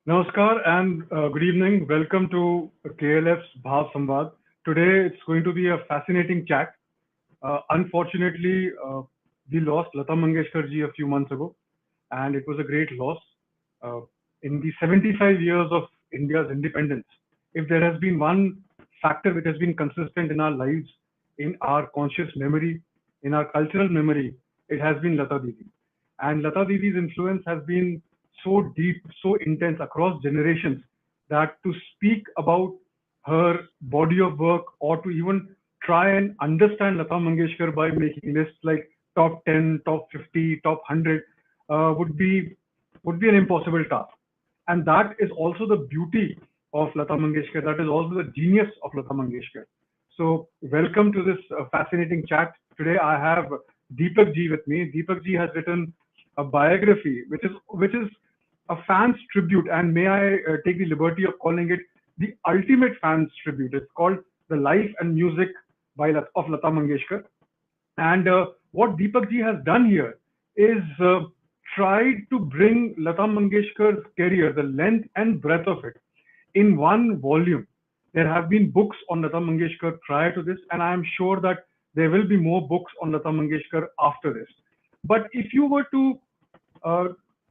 Namaskar and good evening. Welcome to KLF's Bhava Samvad. Today it's going to be a fascinating chat. Unfortunately, we lost Lata Mangeshkar ji a few months ago, and it was a great loss. Uh, in the 75 years of India's independence, if there has been one factor which has been consistent in our lives, in our conscious memory, in our cultural memory, it has been Lata Didi. And Lata Didi's influence has been so deep, so intense across generations that to speak about her body of work or to even try and understand Lata Mangeshkar by making lists like top 10, top 50, top 100 would be an impossible task. And that is also the beauty of Lata Mangeshkar. That is also the genius of Lata Mangeshkar. So, welcome to this fascinating chat. Today, I have Deepak ji with me. Deepak ji has written a biography, which is a fan's tribute, and may I take the liberty of calling it the ultimate fan's tribute. It's called The Life and Music of Lata Mangeshkar. And what Deepak ji has done here is tried to bring Lata Mangeshkar's career, the length and breadth of it, in one volume. There have been books on Lata Mangeshkar prior to this, and I am sure that there will be more books on Lata Mangeshkar after this. But if you were to uh,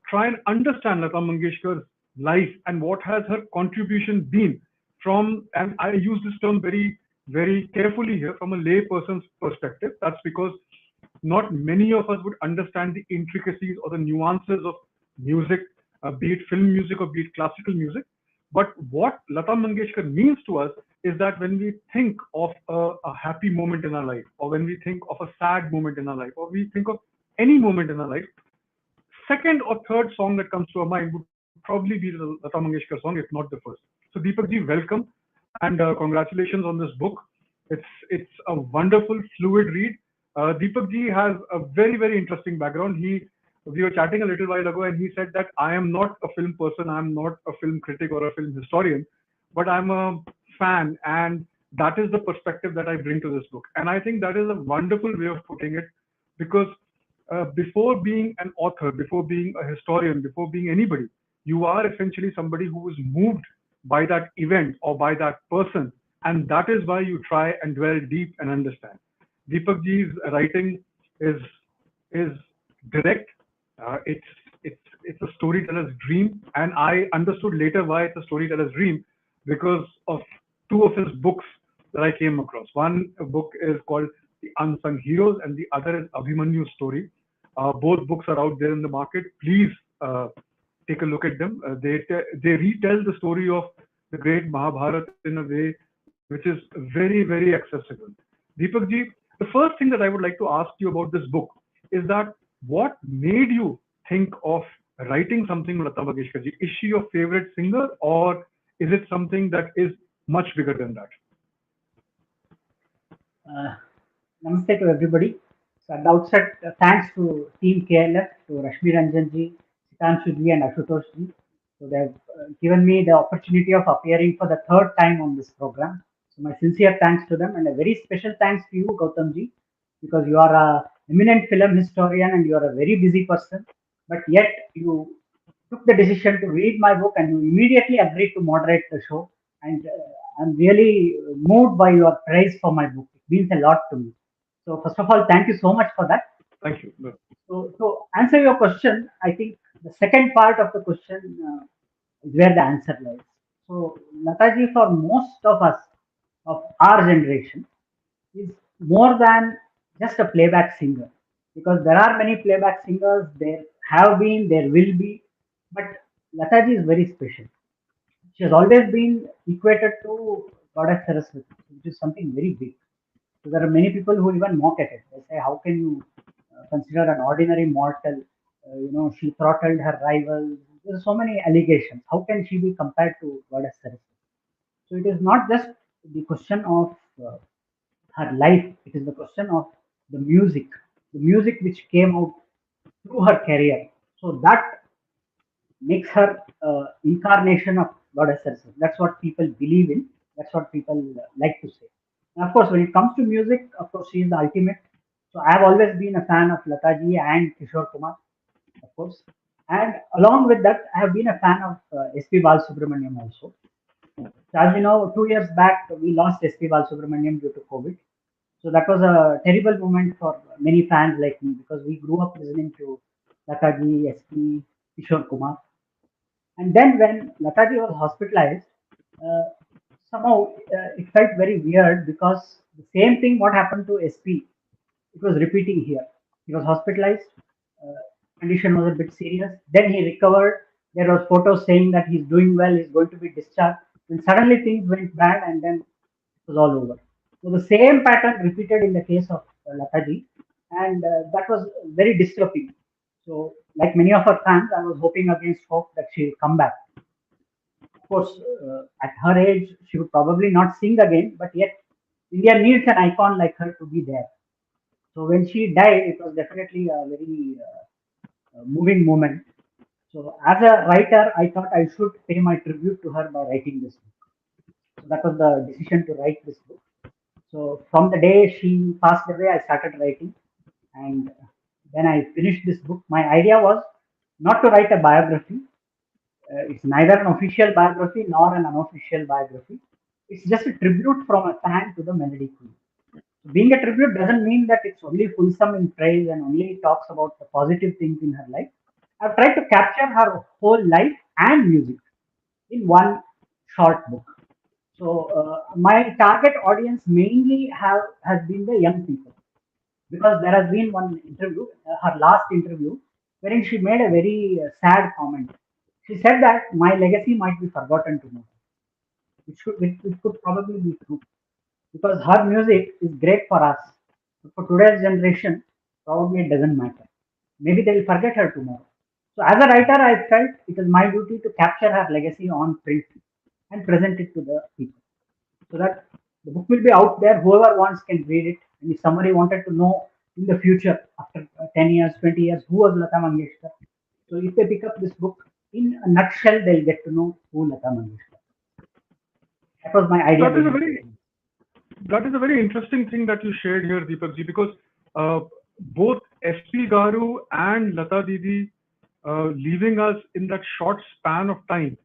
try and understand Lata Mangeshkar's life and what has her contribution been from, and I use this term very, very carefully here, from a layperson's perspective. That's because not many of us would understand the intricacies or the nuances of music, be it film music or be it classical music. But what Lata Mangeshkar means to us is that when we think of a happy moment in our life, or when we think of a sad moment in our life, or we think of any moment in our life, second or third song that comes to our mind would probably be the Lata Mangeshkar song, if not the first. So Deepak ji, welcome and congratulations on this book. It's a wonderful, fluid read. Deepak ji has a very interesting background. We were chatting a little while ago, and he said that I am not a film person, I am not a film critic or a film historian, but I'm a fan, and that is the perspective that I bring to this book. And I think that is a wonderful way of putting it, because before being an author, before being a historian, before being anybody, you are essentially somebody who was moved by that event or by that person, and that is why you try and dwell deep and understand. Deepak ji's writing is is direct. It's a storyteller's dream, and I understood later why it's a storyteller's dream because of two of his books that I came across. One book is called The Unsung Heroes, and the other is Abhimanyu's Story. Both books are out there in the market. Please take a look at them. They retell the story of the great Mahabharata in a way which is very accessible. Deepak ji, the first thing that I would like to ask you about this book is that what made you think of writing something with Lata Mangeshkar ji? Is she your favorite singer, or is it something that is much bigger than that? Uh, Namaste to everybody. So at the outset, thanks to Team KLF, to Rashmi Ranjan ji, Sitanshu ji, and Ashutosh ji. So they have given me the opportunity of appearing for the third time on this program. So my sincere thanks to them, and a very special thanks to you, Gautam ji, because you are a eminent film historian and you are a very busy person. But yet you took the decision to read my book and you immediately agreed to moderate the show. And I'm really moved by your praise for my book. It means a lot to me. So first of all, thank you so much for that. Thank you. So answer your question, I think the second part of the question is where the answer lies. So Lataji, for most of us of our generation, is more than just a playback singer, because there are many playback singers, there have been, there will be, but Lataji is very special. She has always been equated to Goddess Saraswati, which is something very big. So there are many people who even mock at it. They say, how can you consider an ordinary mortal? She throttled her rivals. There are so many allegations. How can she be compared to Goddess Saraswati? So it is not just the question of her life. It is the question of the music which came out through her career. So that makes her incarnation of Goddess Saraswati. That's what people believe in. That's what people like to say. And of course, when it comes to music, of course, she is the ultimate. So I have always been a fan of Lataji and Kishore Kumar, of course. And along with that, I have been a fan of SP Balasubramaniam also. So as we know, 2 years back we lost SP Balasubramaniam due to COVID. So that was a terrible moment for many fans like me because we grew up listening to Lataji, SP, Kishore Kumar. And then when Lataji was hospitalized, uh, somehow it felt very weird because the same thing what happened to SP, it was repeating here. He was hospitalized, uh, condition was a bit serious. Then he recovered. There was photos saying that he's doing well, he's going to be discharged. Then suddenly things went bad, and then it was all over. So the same pattern repeated in the case of Lataji, and that was very disturbing. So, like many of our fans, I was hoping against hope that she'll come back. Of course, at her age, she would probably not sing again, but yet India needs an icon like her to be there. So when she died, it was definitely a very moving moment. So as a writer, I thought I should pay my tribute to her by writing this book. So that was the decision to write this book. So from the day she passed away, I started writing, and when I finished this book, my idea was not to write a biography. It's neither an official biography nor an unofficial biography. It's just a tribute from a fan to the melody queen. Being a tribute doesn't mean that it's only fulsome in praise and only talks about the positive things in her life. I've tried to capture her whole life and music in one short book. So my target audience mainly have has been the young people because there has been one interview, her last interview, wherein she made a very sad comment. She said that my legacy might be forgotten tomorrow. It could probably be true because her music is great for us. But for today's generation, probably it doesn't matter. Maybe they will forget her tomorrow. So as a writer, I felt it is my duty to capture her legacy on print and present it to the people so that the book will be out there. Whoever wants can read it. And if somebody wanted to know in the future, after 10 years, 20 years, who was Lata Mangeshkar, so if they pick up this book, in a nutshell, they'll get to know who Lata Mangeshkar. That was my idea That is a behind very writing. that is a very interesting thing that you shared here, Deepak ji, because uh, both SP Garu and Lata Didi leaving us in that short span of time,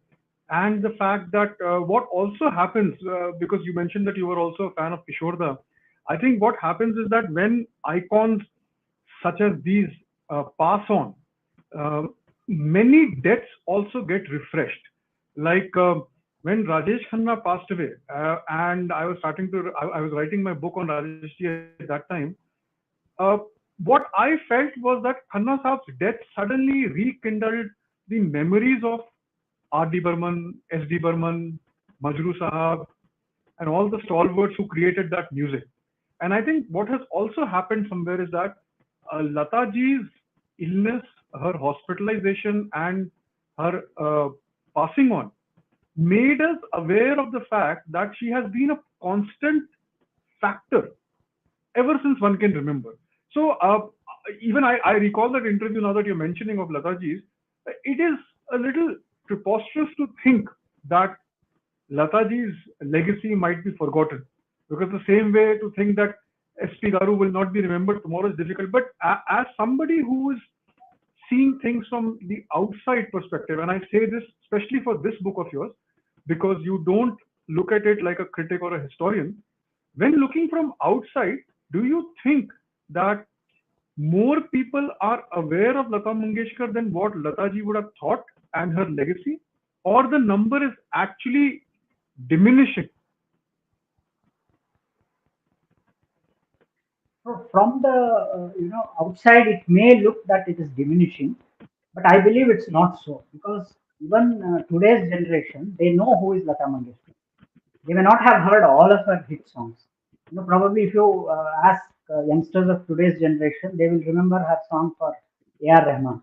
and the fact that what also happens, because you mentioned that you were also a fan of Kishorda, I think what happens is that when icons such as these pass on, uh, many deaths also get refreshed. Like when Rajesh Khanna passed away, and I was writing my book on Rajesh ji at that time. Uh, what I felt was that Khanna Saab's death suddenly rekindled the memories of R.D. Burman, S.D. Burman, Majru Sahab, and all the stalwarts who created that music. And I think what has also happened somewhere is that Lataji's illness, her hospitalization, and her passing on made us aware of the fact that she has been a constant factor ever since one can remember. So even I recall that interview now that you're mentioning of Lataji's. It is a little preposterous to think that Lataji's legacy might be forgotten because the same way to think that SP Garu will not be remembered tomorrow is difficult. But as somebody who is seeing things from the outside perspective, and I say this especially for this book of yours, because you don't look at it like a critic or a historian. When looking from outside, do you think that more people are aware of Lata Mangeshkar than what Lataji would have thought and her legacy, or the number is actually diminishing? So from the outside, it may look that it is diminishing, but I believe it's not so because even today's generation they know who is Lata Mangeshkar. They may not have heard all of her hit songs. Probably if you ask youngsters of today's generation, they will remember her song for A.R. Rahman,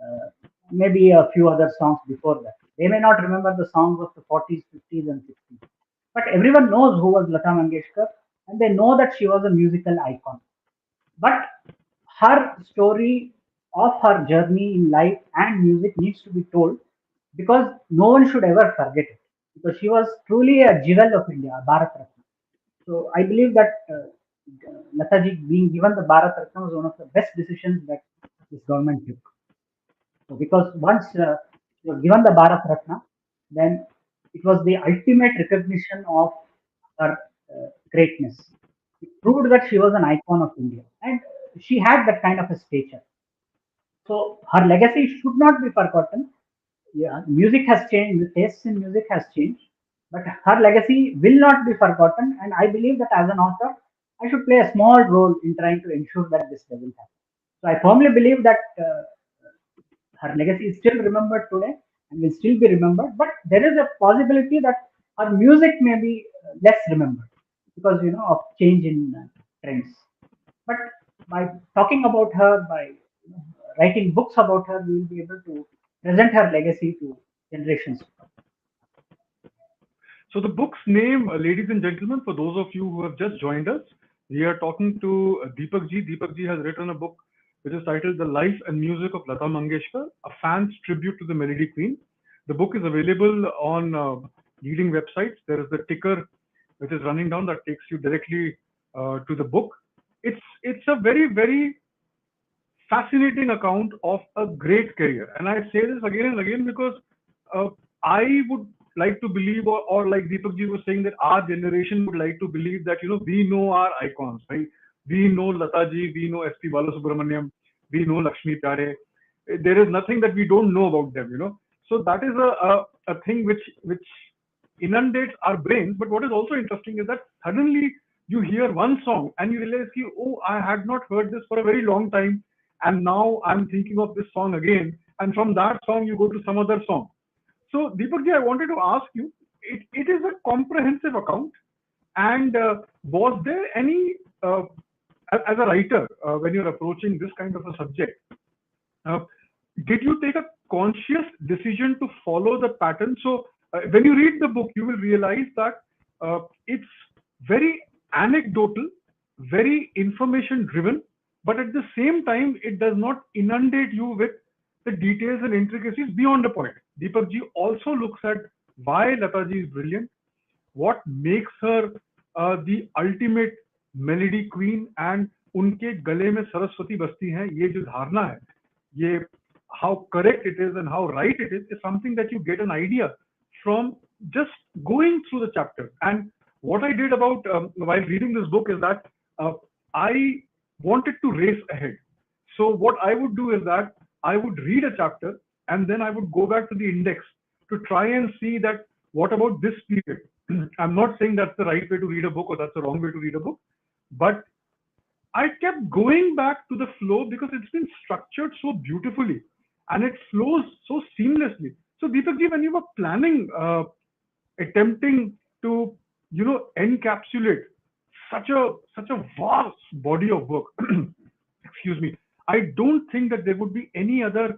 uh, maybe a few other songs before that. They may not remember the songs of the 40s, 50s, and 60s. But everyone knows who was Lata Mangeshkar, and they know that she was a musical icon. But her story of her journey in life and music needs to be told because no one should ever forget it. Because she was truly a jewel of India, a Bharat Ratna. So I believe that Lataji being given the Bharat Ratna was one of the best decisions that this government took. So because once you were given the Bharat Ratna, then it was the ultimate recognition of her greatness. It proved that she was an icon of India, and she had that kind of a stature. So her legacy should not be forgotten. Yeah, music has changed, the tastes in music has changed, but her legacy will not be forgotten. And I believe that as an author, I should play a small role in trying to ensure that this doesn't happen. So I firmly believe that her legacy is still remembered today and will still be remembered, but there is a possibility that her music may be less remembered because of change in trends. But by talking about her, by writing books about her, we will be able to present her legacy to generations to come. So the book's name, ladies and gentlemen, for those of you who have just joined us, we are talking to Deepak Ji. Deepak Ji has written a book which is titled The Life and Music of Lata Mangeshkar, a fan's tribute to the Melody Queen. The book is available on leading websites. There is the ticker which is running down that takes you directly to the book. It's a very fascinating account of a great career. And I say this again and again because I would like to believe, or like Deepak ji was saying, that our generation would like to believe that, we know our icons, right? We know Lata ji, we know S.P. Balasubramaniam, we know Lakshmi Pyare. There is nothing that we don't know about them. So that is a thing which inundates our brains. But what is also interesting is that suddenly you hear one song and you realize, oh, I had not heard this for a very long time, and now I'm thinking of this song again. And from that song, you go to some other song. So, Deepak ji, I wanted to ask you, it is a comprehensive account. And was there any, as a writer, when you're approaching this kind of a subject, uh, did you take a conscious decision to follow the pattern? So, when you read the book, you will realize that it's very anecdotal, very information driven, but at the same time, it does not inundate you with the details and intricacies beyond the point. Deepak ji also looks at why Lata ji is brilliant, what makes her the ultimate melody queen, and उनके गले में सरस्वती बसती हैं, ये जो धारणा है, ये how correct it is and how right it is something that you get an idea from just going through the chapter. And what I did about while reading this book is that I wanted to race ahead. So what I would do is that I would read a chapter and then I would go back to the index to try and see that what about this period. I'm not saying that's the right way to read a book or that's the wrong way to read a book, but I kept going back to the flow because it's been structured so beautifully and it flows so seamlessly. So Deepak ji, when you were planning, attempting to, encapsulate such a vast body of work, excuse me, I don't think that there would be any other.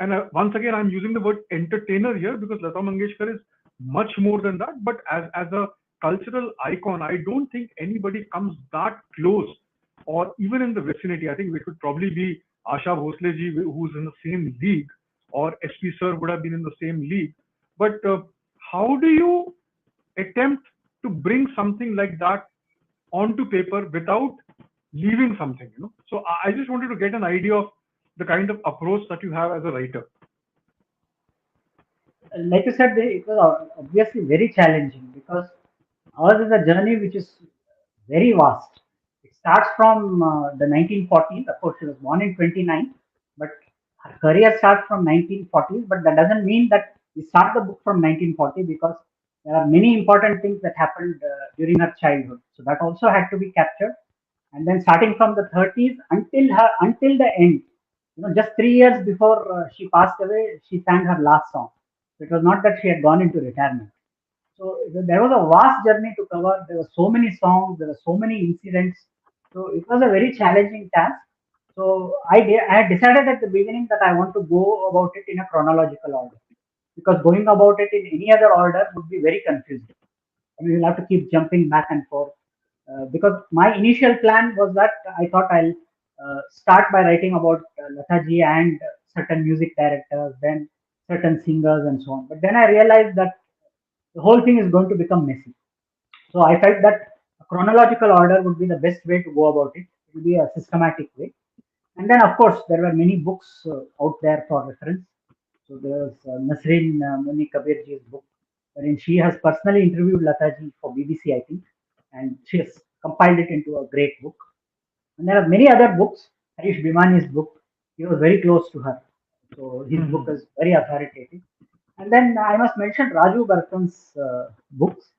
And once again, I'm using the word entertainer here because Lata Mangeshkar is much more than that. But as a cultural icon, I don't think anybody comes that close, or even in the vicinity. I think we could probably be Asha Bhosle ji, who's in the same league, or SP sir would have been in the same league. But how do you attempt to bring something like that onto paper without leaving something? So I just wanted to get an idea of the kind of approach that you have as a writer. Like you said, it was obviously very challenging because ours is a journey which is very vast. It starts from the 1940s. Of course, she was born in 29, but her career starts from 1940s. But that doesn't mean that we start the book from 1940 because there are many important things that happened during her childhood. So that also had to be captured. And then starting from the 30s until the end, just 3 years before she passed away, she sang her last song. So it was not that she had gone into retirement. So there was a vast journey to cover. There were so many songs, there were so many incidents. So it was a very challenging task. So I had decided at the beginning that I want to go about it in a chronological order because going about it in any other order would be very confusing. And we'll have to keep jumping back and forth. Because my initial plan was that I thought I'll start by writing about Lata ji and certain music directors, then certain singers and so on. But then I realized that the whole thing is going to become messy. So I felt that a chronological order would be the best way to go about it. It would be a systematic way. And then, of course, there were many books out there for reference. So there was Nasreen Muni Kabirji's book, wherein she has personally interviewed Lataji for BBC, I think, and she has compiled it into a great book. And there are many other books. Harish Bhimani's book, he was very close to her. So his book Hmm. is very authoritative. And then I must mention Raju Barkan's books.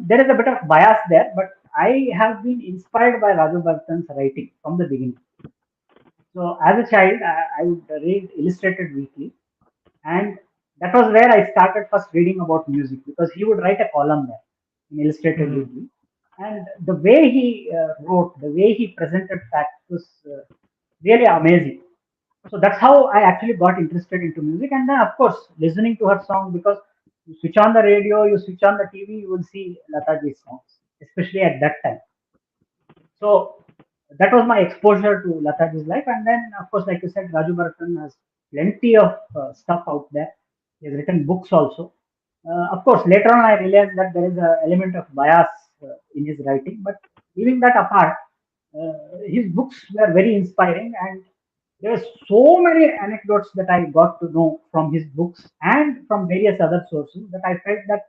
There is a bit of bias there, but I have been inspired by Raju Barkan's writing from the beginning. So as a child, I would read Illustrated Weekly, and that was where I started first reading about music because he would write a column there in Illustrated Hmm. Weekly, and the way he wrote, the way he presented facts was really amazing. So that's how I actually got interested into music, and then of course listening to her song because you switch on the radio, you switch on the TV, you will see Lataji's songs, especially at that time. So that was my exposure to Lataji's life. And then, of course, like you said, Raju Bharatan has plenty of stuff out there. He has written books also. Of course, later on, I realized that there is an element of bias in his writing. But leaving that apart, his books were very inspiring. And there are so many anecdotes that I got to know from his books and from various other sources that I felt that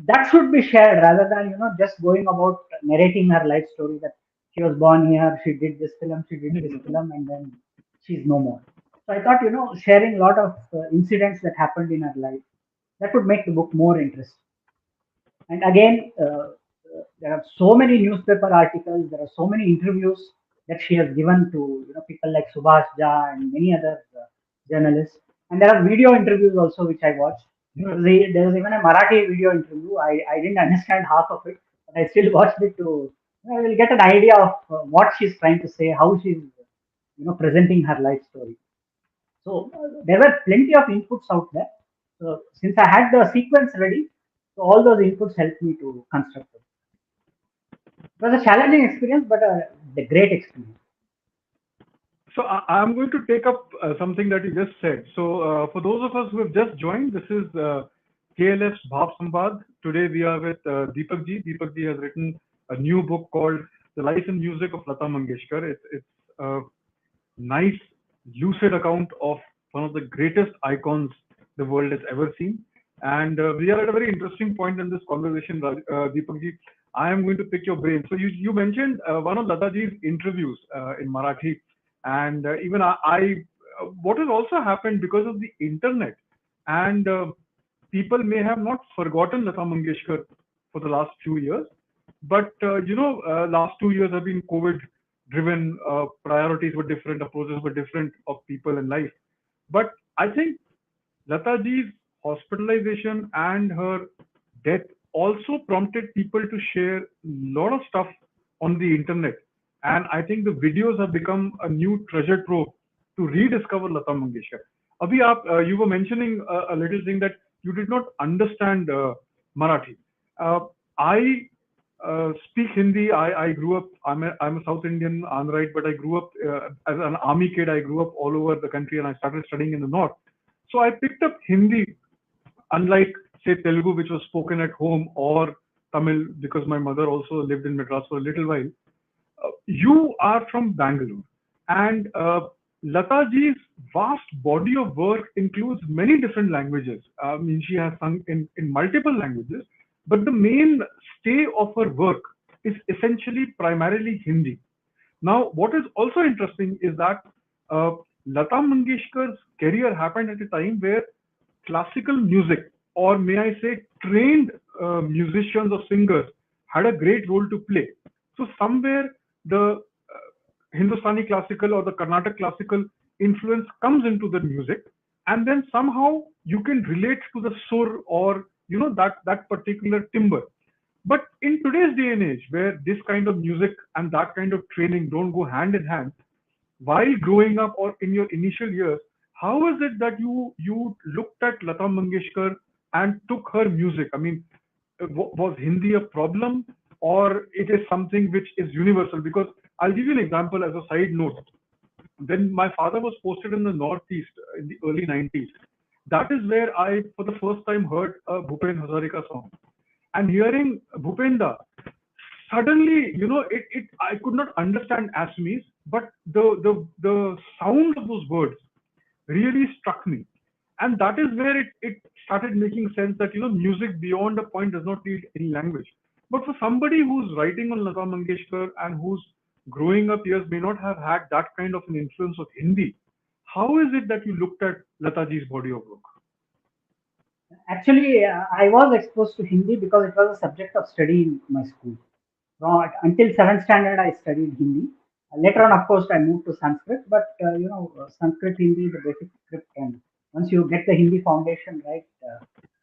that should be shared rather than just going about narrating her life story that she was born here, she did this film, she did this Hmm. film, and then she's no more. So I thought sharing a lot of incidents that happened in her life, that would make the book more interesting. And again, there are so many newspaper articles, there are so many interviews that she has given to people like Subhash Jha and many other journalists. And there are video interviews also which I watched. Right. There was even a Marathi video interview. I didn't understand half of it, but I still watched it to I will get an idea of what she's trying to say, how she's presenting her life story. So there were plenty of inputs out there. So since I had the sequence ready, so all those inputs helped me to construct it. It was a challenging experience, but a great experience. So I'm going to take up something that you just said. So for those of us who have just joined, this is KLF's Bhava Samvad. Today we are with Deepak ji. Deepak ji has written a new book called The Life and Music of Lata Mangeshkar. It's a nice, lucid account of one of the greatest icons the world has ever seen. And we are at a very interesting point in this conversation, Deepak ji. I am going to pick your brain. So you mentioned one of Lataji's interviews in Marathi, and even what has also happened because of the internet, and people may have not forgotten Lata Mangeshkar for the last few years, but last 2 years have been COVID driven. Priorities were different, approaches were different of people in life. But I think Lataji's hospitalization and her death also prompted people to share a lot of stuff on the internet. And I think the videos have become a new treasure trove to rediscover Lata Mangeshkar. Abhi, you were mentioning a little thing that you did not understand Marathi. Uh, I speak Hindi. I grew up. I'm a South Indian, Andhraite, but I grew up as an army kid. I grew up all over the country, and I started studying in the north. So I picked up Hindi, unlike say Telugu, which was spoken at home, or Tamil, because my mother also lived in Madras for a little while. You are from Bangalore, and Lataji's vast body of work includes many different languages. I mean, she has sung in multiple languages, but the main stay of her work is essentially primarily Hindi. Now, what is also interesting is that uh, Lata Mangeshkar's career happened at a time where classical music, or may I say, trained musicians or singers, had a great role to play. So, somewhere the Hindustani classical or the Carnatic classical influence comes into the music, and then somehow you can relate to the sur, or that particular timbre. But in today's day and age, where this kind of music and that kind of training don't go hand in hand, while growing up or in your initial years, how is it that you looked at Lata Mangeshkar and took her music? I mean, was Hindi a problem, or it is something which is universal? Because I'll give you an example as a side note. When my father was posted in the Northeast in the early 90s, that is where I, for the first time, heard a Bhupen Hazarika song. And hearing Bhupenda suddenly, I could not understand Assamese, but the sound of those words really struck me. And that is where it started making sense that, music beyond a point does not need any language. But for somebody who's writing on Lata Mangeshkar and who's growing up years may not have had that kind of an influence of Hindi, how is it that you looked at Lataji's body of work? Actually, I was exposed to Hindi because it was a subject of study in my school. Until seventh standard, I studied Hindi. Later on, of course, I moved to Sanskrit. But Sanskrit, Hindi, the basic script, and once you get the Hindi foundation right,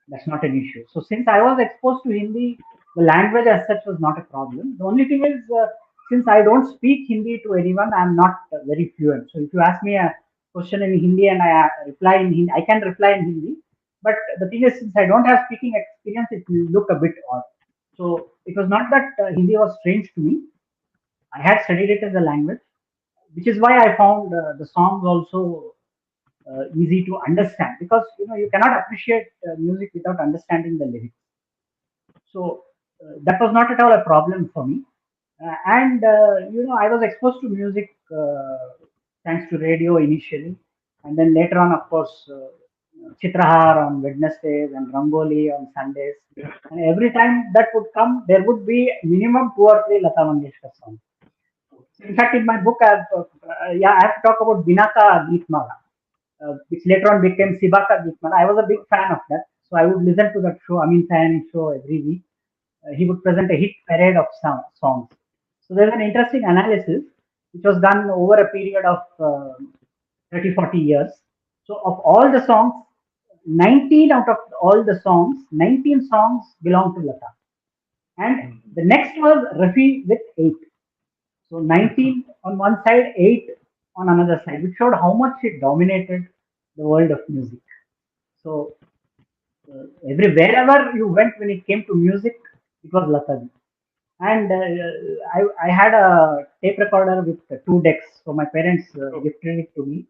that's not an issue. So since I was exposed to Hindi, the language as such was not a problem. The only thing is, since I don't speak Hindi to anyone, I'm not very fluent. So if you ask me a question in Hindi and I reply in Hindi, I can reply in Hindi. But the thing is, since I don't have speaking experience, it will look a bit odd. So it was not that Hindi was strange to me. I had studied it as a language, which is why I found the songs also easy to understand, because you cannot appreciate music without understanding the lyrics. So that was not at all a problem for me. And I was exposed to music thanks to radio initially, and then later on, of course, Chitrahar on Wednesdays and Rangoli on Sundays. Yeah. And every time that would come, there would be minimum two or three Lata Mangeshkar songs. So in fact, in my book, I have to talk about Binaka Geetmala, which later on became Sibaka Geetmala. I was a big fan of that, so I would listen to that show, Amin Sayani show, every week. He would present a hit parade of songs. So there's an interesting analysis which was done over a period of 30, 40 years. So of all the songs, 19 out of all the songs, 19 songs belong to Lata. And the next was Rafi with 8. So 19 on one side, 8 on another side, which showed how much it dominated the world of music. So wherever you went when it came to music, it was Lataji. And I had a tape recorder with two decks, so my parents gifted it to me.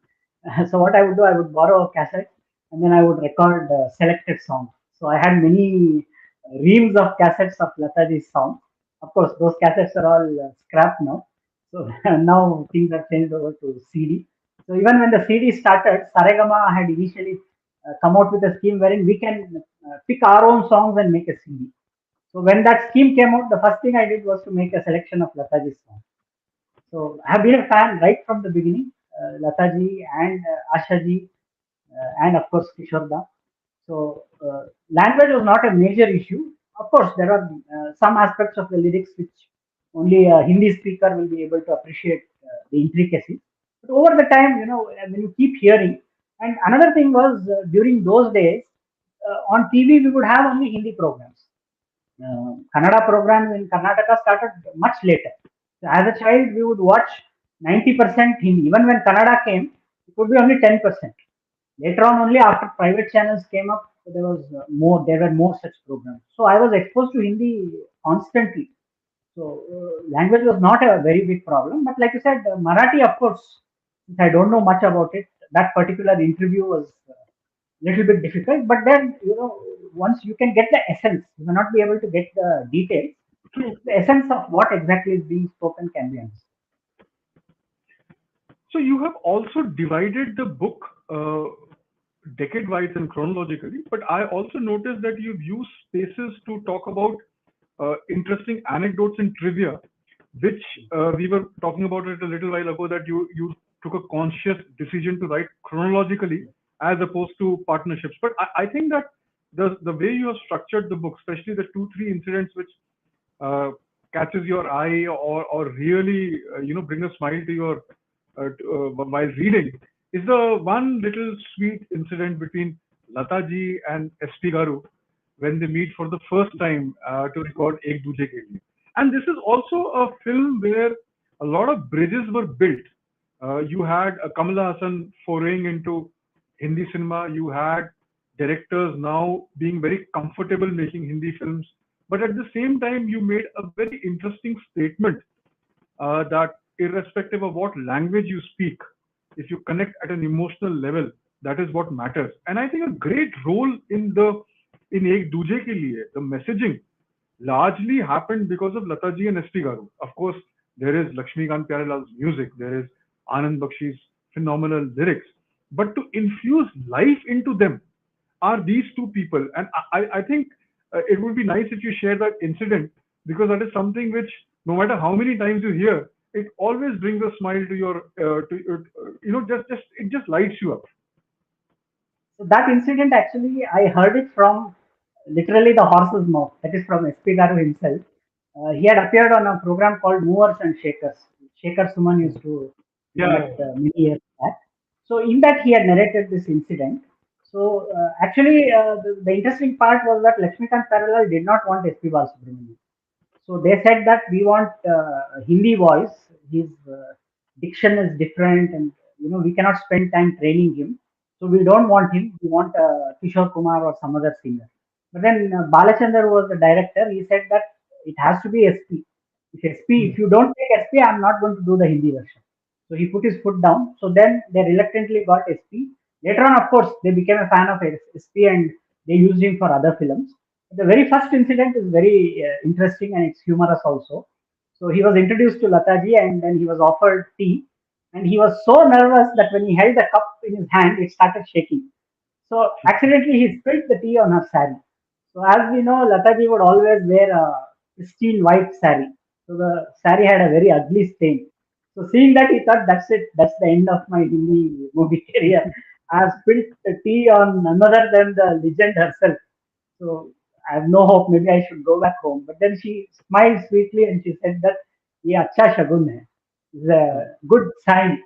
So what I would do, I would borrow a cassette and then I would record selected songs. So I had many reams of cassettes of Lataji's songs. Of course, those cassettes are all scrapped now. So now things have changed over to CD. So even when the CD started, Saregama had initially come out with a scheme wherein we can pick our own songs and make a CD. So when that scheme came out, the first thing I did was to make a selection of Lataji's songs. So I have been a fan right from the beginning, Lataji and Ashaji, and of course Kishorda. So language was not a major issue. Of course, there are some aspects of the lyrics which only a Hindi speaker will be able to appreciate the intricacies. But over the time, when you keep hearing, and another thing was during those days, on TV we would have only Hindi programs. Kannada programs in Karnataka started much later. So as a child, we would watch 90% Hindi. Even when Kannada came, it would be only 10%. Later on, only after private channels came up, there was more. There were more such programs. So I was exposed to Hindi constantly. So language was not a very big problem. But like you said, Marathi, of course, since I don't know much about it, that particular interview was little bit difficult. But then, once you can get the essence, you may not be able to get the details. The essence of what exactly is being spoken can be understood. So you have also divided the book decade-wise and chronologically, but I also noticed that you've used spaces to talk about interesting anecdotes and trivia, which we were talking about it a little while ago, that you took a conscious decision to write chronologically as opposed to partnerships. But I think that the way you have structured the book, especially the two three incidents which uh, catches your eye or really bring a smile to your while reading, is the one little sweet incident between Lataji and SP Garu when they meet for the first time to record Ek Duje Ke Liye. And this is also a film where a lot of bridges were built. You had Kamala Hassan foraying into Hindi cinema. You had directors now being very comfortable making Hindi films. But at the same time, you made a very interesting statement that irrespective of what language you speak, if you connect at an emotional level, that is what matters. And I think a great role in Ek Duje Ke Liye, the messaging largely happened because of Lataji and S.P. Garu. Of course, there is Lakshmikant Pyarelal's music, there is Anand Bakshi's phenomenal lyrics, but to infuse life into them are these two people. And I think it would be nice if you share that incident, because that is something which, no matter how many times you hear, it always brings a smile to your, just it just lights you up. So that incident actually, I heard it from literally the horse's mouth. That is from SP Garu himself. He had appeared on a program called Movers and Shakers. Shaker Suman used to Yeah, conduct many years back. So in that he had narrated this incident. So actually, the interesting part was that Lakshmikant Parallel did not want SP Balasubramanian. So they said that we want Hindi voice. His diction is different, and we cannot spend time training him. So we don't want him. We want Kishore Kumar or some other singer. But then Balachandar was the director. He said that it has to be SP. If you don't take SP, I'm not going to do the Hindi version. So he put his foot down. So then they reluctantly got SP. Later on, of course, they became a fan of SP and they used him for other films. The very first incident is very interesting and it's humorous also. So he was introduced to Lataji and then he was offered tea. And he was so nervous that when he held the cup in his hand, it started shaking. So accidentally he spilled the tea on her sari. So as we know, Lataji would always wear a pristine white sari. So the sari had a very ugly stain. So seeing that, he thought, that's it. That's the end of my Hindi movie career. I have spilled the tea on none other than the legend herself. So I have no hope. Maybe I should go back home. But then she smiled sweetly and she said that, "Ye acha shagun hai." It's a good sign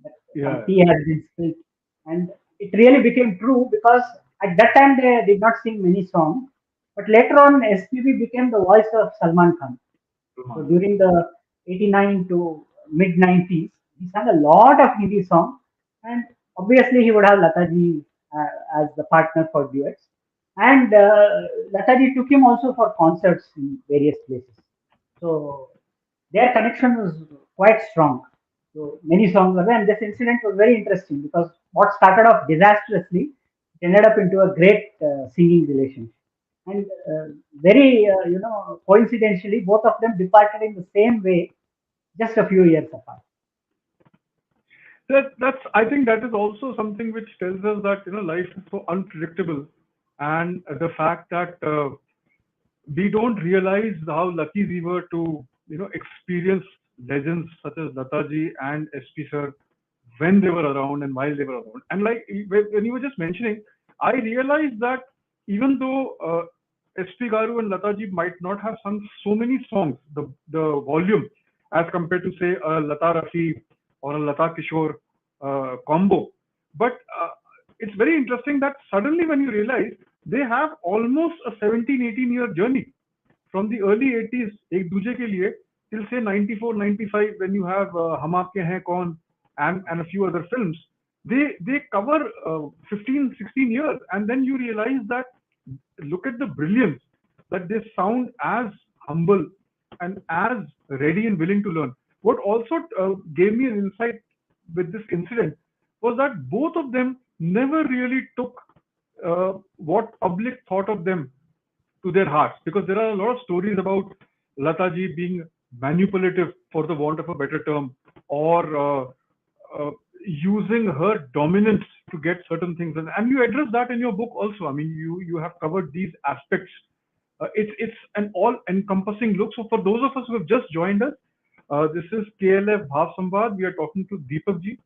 that some yeah, tea has been spilled. And it really became true because at that time they did not sing many songs. But later on, SPB became the voice of Salman Khan. So Salman. during the 89 to mid 90s, he sang a lot of Hindi songs, and obviously he would have Lataji as the partner for duets. And Lataji took him also for concerts in various places. So their connection was quite strong. So many songs were there, and this incident was very interesting because what started off disastrously, it ended up into a great singing relationship. And very, coincidentally, both of them departed in the same way, just a few years apart. That's I think that is also something which tells us that life is so unpredictable, and the fact that we don't realize how lucky we were to experience legends such as Lataji and SP sir when they were around and while they were around. And like when you were just mentioning, I realized that even though SP Garu and Lataji might not have sung so many songs, the volume as compared to say a Lata Rafi or a Lata Kishore combo, but it's very interesting that suddenly when you realize they have almost a 17-18 year journey from the early 80s एक दूजे के लिए till say 94 95 when you have हम आपके हैं कौन and a few other films, they cover 15 16 years, and then you realize that look at the brilliance, that they sound as humble and as ready and willing to learn. What also gave me an insight with this incident was that both of them never really took what public thought of them to their hearts, because there are a lot of stories about Lataji being manipulative, for the want of a better term, or using her dominance to get certain things. And you address that in your book also. I mean, you have covered these aspects. It's an all-encompassing look. So for those of us who have just joined us, this is KLF Bhava Samvad. We are talking to Deepak ji.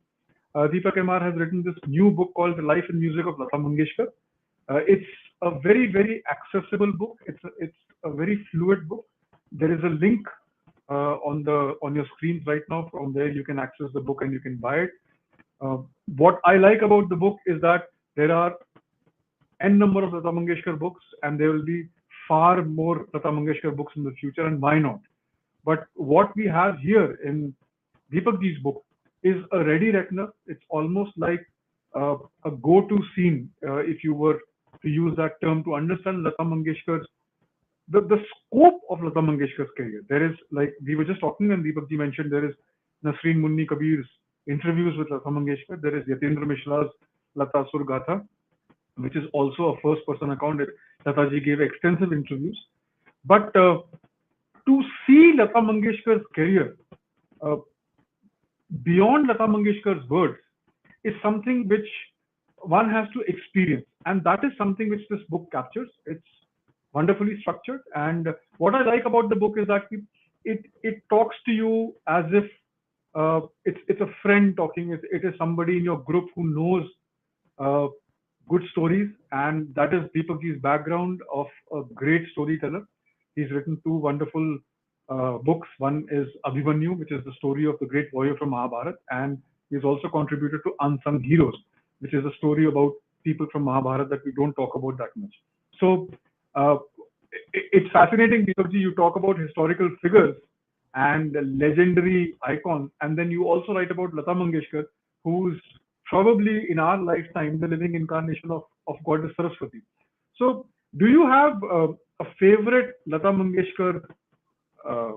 Deepak MR has written this new book called The Life and Music of Lata Mangeshkar. It's a very, very accessible book. It's a very fluid book. There is a link on your screens right now. From there, you can access the book and you can buy it. What I like about the book is that there are n number of Lata Mangeshkar books, and there will be far more Lata Mangeshkar books in the future, and why not? But what we have here in Deepak Ji's book is a ready reckoner. It's almost like a go-to scene, if you were to use that term, to understand Lata Mangeshkar's the scope of Lata Mangeshkar's career. There is, like we were just talking, and Deepak Ji mentioned, there is Nasreen Munni Kabir's interviews with Lata Mangeshkar. There is Yatindra Mishla's Lata Surgatha, which is also a first-person account. Lata Ji gave extensive interviews. But to see Lata Mangeshkar's career uh, beyond Lata Mangeshkar's words is something which one has to experience, and that is something which this book captures. It's wonderfully structured, and what I like about the book is that it talks to you as if it's a friend talking. It is somebody in your group who knows uh, good stories, and that is Deepakji's background of a great storyteller. He's written two wonderful books. One is Abhimanyu, which is the story of the great warrior from Mahabharata, and he's also contributed to Unsung Heroes, which is a story about people from Mahabharata that we don't talk about that much. So uh, it's fascinating, Deepakji. You talk about historical figures and legendary icons, and then you also write about Lata Mangeshkar, who's probably in our lifetime the living incarnation of Goddess Saraswati. So, do you have a favorite Lata Mangeshkar? Uh,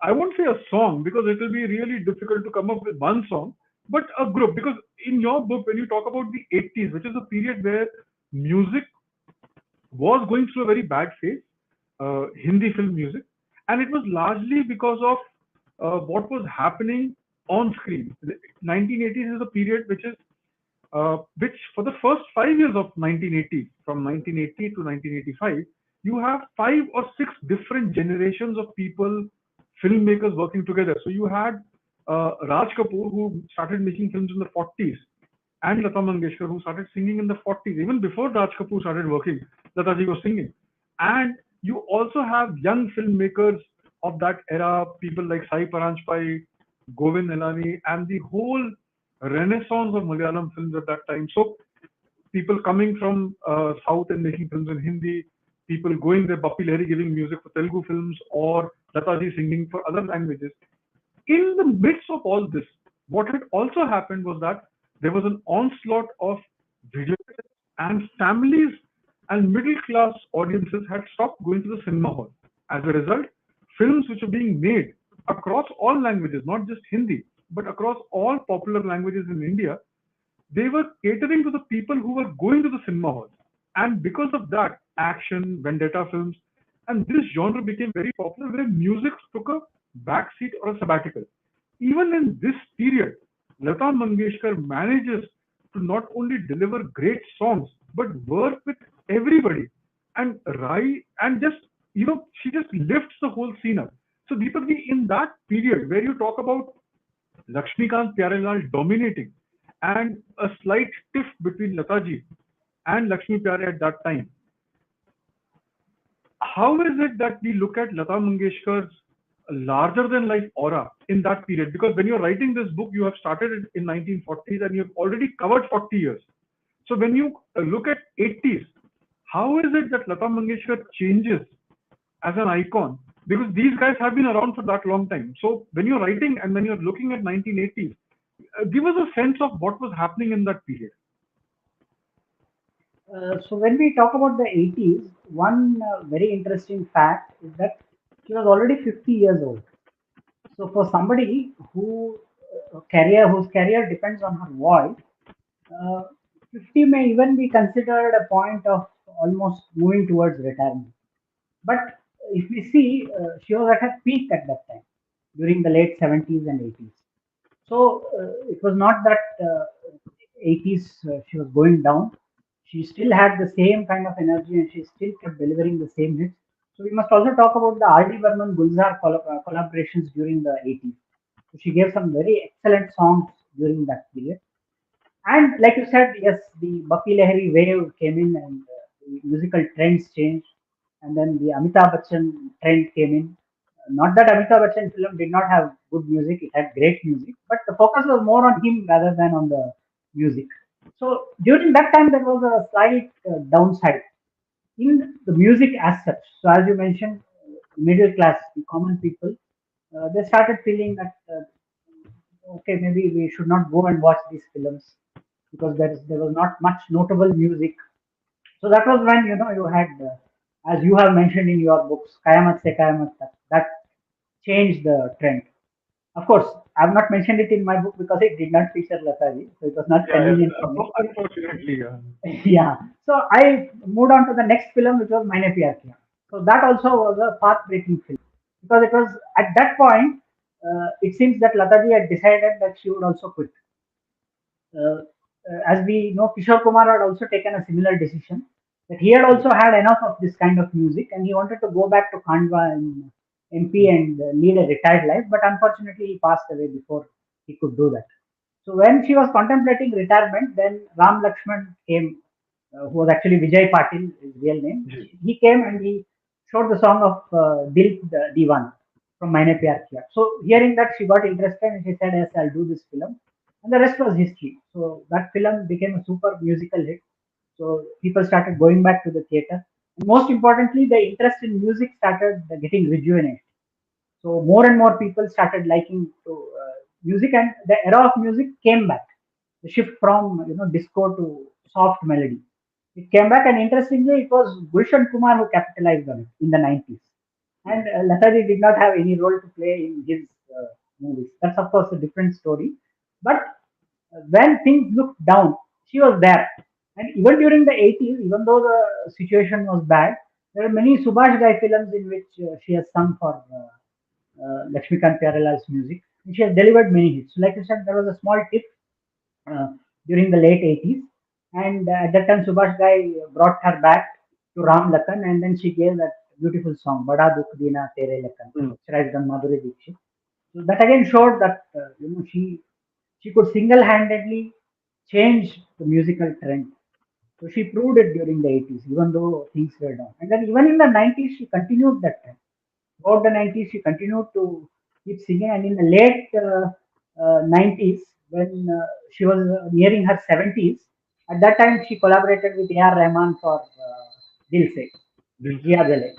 I won't say a song because it will be really difficult to come up with one song, but a group. Because in your book, when you talk about the 80s, which is a period where music was going through a very bad phase, Hindi film music, and it was largely because of what was happening on screen. The 1980s is a period which for the first 5 years of 1980, from 1980 to 1985, you have five or six different generations of people, filmmakers working together. So you had Raj Kapoor, who started making films in the 40s, and Lata Mangeshkar, who started singing in the 40s. Even before Raj Kapoor started working, Lataji was singing. And you also have young filmmakers of that era, people like Sai Paranjpai, Govind Nilani, and the whole renaissance of Malayalam films at that time. So people coming from South and making films in Hindi, people going there, Bappi Lahiri giving music for Telugu films, or Lataji singing for other languages. In the midst of all this, what had also happened was that there was an onslaught of video, and families and middle class audiences had stopped going to the cinema hall. As a result, films which were being made across all languages, not just Hindi, but across all popular languages in India, they were catering to the people who were going to the cinema halls. And because of that, action, vendetta films, and this genre became very popular where music took a backseat or a sabbatical. Even in this period, Lata Mangeshkar manages to not only deliver great songs, but work with everybody and just, she just lifts the whole scene up. So Deepak ji, in that period where you talk about Lakshmikant Pyarelal dominating, and a slight tiff between Lataji and Lakshmi Pyare at that time. How is it that we look at Lata Mangeshkar's larger than life aura in that period? Because when you're writing this book, you have started it in 1940s and you've already covered 40 years. So when you look at 80s, how is it that Lata Mangeshkar changes as an icon? Because these guys have been around for that long time. So when you're writing and when you're looking at 1980s, give us a sense of what was happening in that period. So when we talk about the 80s, one very interesting fact is that she was already 50 years old. So for somebody whose career depends on her voice, uh, 50 may even be considered a point of almost moving towards retirement. But if we see, she was at her peak at that time during the late 70s and 80s. So it was not that 80s she was going down. She still had the same kind of energy and she still kept delivering the same hits. So we must also talk about the R.D. Burman Gulzar collaborations during the 80s. So she gave some very excellent songs during that period. And like you said, yes, the Bappi Lahiri wave came in and the musical trends changed. And then the Amitabh Bachchan trend came in. Not that Amitabh Bachchan film did not have good music, it had great music, but the focus was more on him rather than on the music. So during that time, there was a slight downside in the music as such. So as you mentioned, middle class, the common people, they started feeling that okay, maybe we should not go and watch these films because there was not much notable music. So that was when you had, as you have mentioned in your books, Kayamat Se Kayamat Tak, that changed the trend. Of course, I have not mentioned it in my book because it did not feature Lataji, so it was not Yeah, convenient for me. unfortunately. Yeah. So I moved on to the next film, which was Maine Pyar Kiya. So that also was a path-breaking film because it was at that point. It seems that Lataji had decided that she would also quit. uh, as we know, Kishore Kumar had also taken a similar decision that he had also had enough of this kind of music and he wanted to go back to Khandwa in MP and lead a retired life. But unfortunately, he passed away before he could do that. So when she was contemplating retirement, then Ram Lakshman came, who was actually Vijay Patil, his real name. Ji. He came and he showed the song of Dil Diwan from Maine Pyar Kiya. So hearing that, she got interested and she said, "Yes, I'll do this film." And the rest was history. So that film became a super musical hit. So people started going back to the theater. And most importantly, the interest in music started getting rejuvenated. So more and more people started liking to music, and the era of music came back. The shift from disco to soft melody. It came back, and interestingly, it was Gulshan Kumar who capitalized on it in the 90s. And Lataji did not have any role to play in his movies. That's of course a different story. But when things looked down, she was there. And even during the 80s, even though the situation was bad, there are many Subhash Ghai films in which she has sung for Lakshmikant Pyaralal's music. And she has delivered many hits. So like I said, there was a small tip uh, during the late 80s. And at that time, Subhash Ghai brought her back to Ram Lakan, and then she gave that beautiful song, Bada Dukh Dina Tere Lakan, Hmm. which done Madhuri Dixit. So that again showed that she could single-handedly change the musical trend. So she proved it during the 80s, even though things were down. And then even in the 90s, she continued that trend. Throughout the 90s, she continued to keep singing. And in the late 90s, when she was nearing her 70s, at that time she collaborated with A.R. Rahman for Dil Se, This, Jia Jale.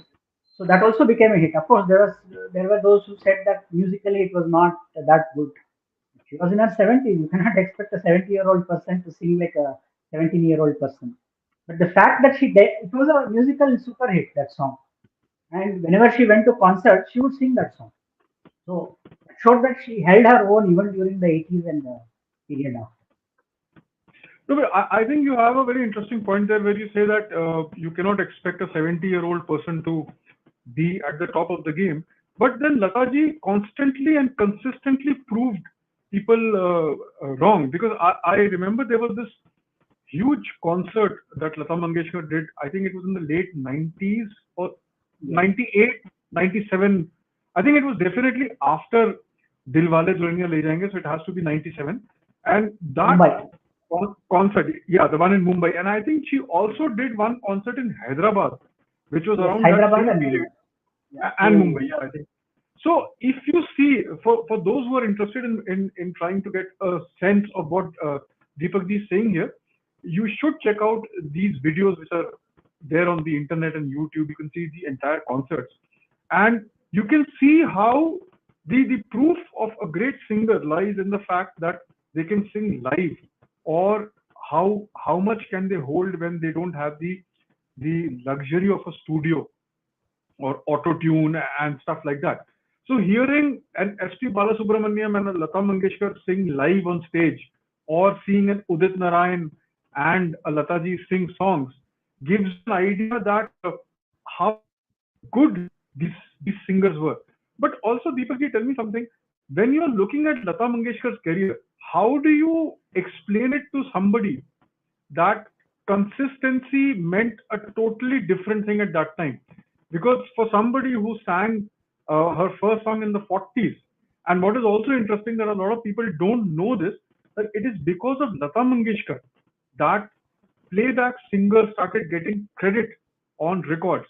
So that also became a hit. Of course, there were those who said that musically it was not that good. She was in her 70s. You cannot expect a 70-year-old person to sing like a 17-year-old person. But the fact that she did, it was a musical super hit, that song. And whenever she went to concerts, she would sing that song. So it showed that she held her own even during the 80s and the period after. no, but I think you have a very interesting point there where you say that you cannot expect a 70-year-old person to be at the top of the game. But then Lataji constantly and consistently proved people wrong, because I remember there was this huge concert that Lata Mangeshkar did. I think it was in the late 90s or Yeah. 98, 97. I think it was definitely after Dilwale Dulhaniya Le Jayenge, so it has to be 97. And that Mumbai. concert, yeah, the one in Mumbai. And I think she also did one concert in Hyderabad, which was Yes, around that Hyderabad same and period, Mumbai. Yeah, and two. Mumbai, yeah, I think. So if you see, for those who are interested in trying to get a sense of what Deepak ji is saying here, you should check out these videos which are there on the internet and YouTube. You can see the entire concerts, and you can see how the proof of a great singer lies in the fact that they can sing live, or how much can they hold when they don't have the luxury of a studio or auto tune and stuff like that. So hearing an S.P. Balasubramaniam and a Lata Mangeshkar sing live on stage, or seeing an Udit Narayan and a Lataji sing songs, gives an idea that how good these singers were. But also, Deepakji, tell me something. When you're looking at Lata Mangeshkar's career, how do you explain it to somebody that consistency meant a totally different thing at that time? Because for somebody who sang her first song in the 40s, and what is also interesting that a lot of people don't know this, that it is because of Lata Mangeshkar that playback singers started getting credit on records.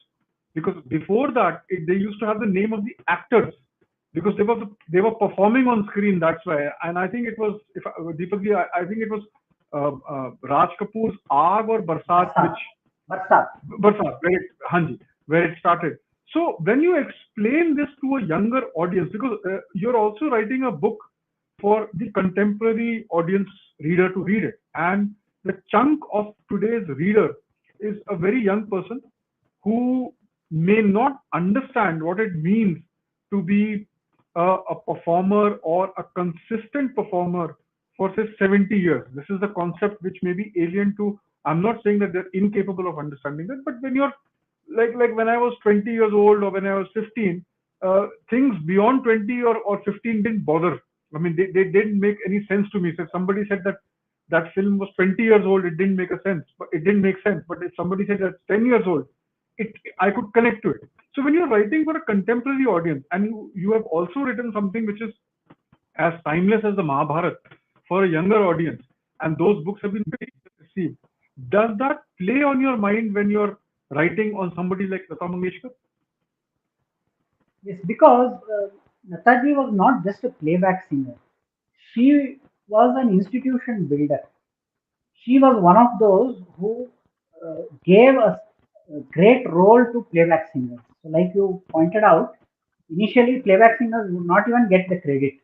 Because before that, they used to have the name of the actors, because they were performing on screen. That's why. And I think it was, if Deepak ji, I think it was Raj Kapoor's Aag or Barsat, Barsat. which Barsat. Barsat, where it started. So when you explain this to a younger audience, because you're also writing a book for the contemporary audience reader to read it, and the chunk of today's reader is a very young person who may not understand what it means to be a performer or a consistent performer for say 70 years. This is the concept which may be alien to. I'm not saying that they're incapable of understanding that, but when you're like when I was 20 years old or when I was 15, things beyond 20 or 15 didn't bother. I mean, they didn't make any sense to me. So if somebody said that that film was 20 years old, it didn't make a sense. But it didn't make sense. But if somebody said that's 10 years old, it I could connect to it. So when you're writing for a contemporary audience, and you have also written something which is as timeless as the Mahabharata for a younger audience, and those books have been very well received. Does that play on your mind when you're writing on somebody like Lata Mangeshkar? Yes, because Nataji was not just a playback singer. She was an institution builder. She was one of those who gave a great role to playback singers. So, like you pointed out, initially playback singers would not even get the credit.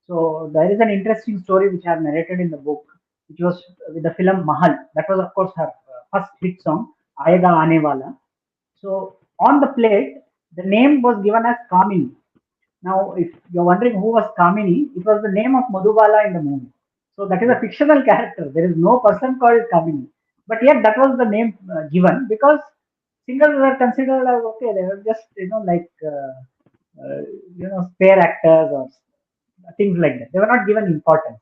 So, there is an interesting story which I have narrated in the book, which was with the film Mahal. That was, of course, her first hit song, Aayega Aane Wala. So, on the plate, the name was given as Kamini. Now, if you're wondering who was Kamini, it was the name of Madhubala in the movie. So that is a Right. fictional character. There is no person called Kamini. But yet that was the name given because singers were considered as okay, they were just, spare actors or things like that. They were not given importance.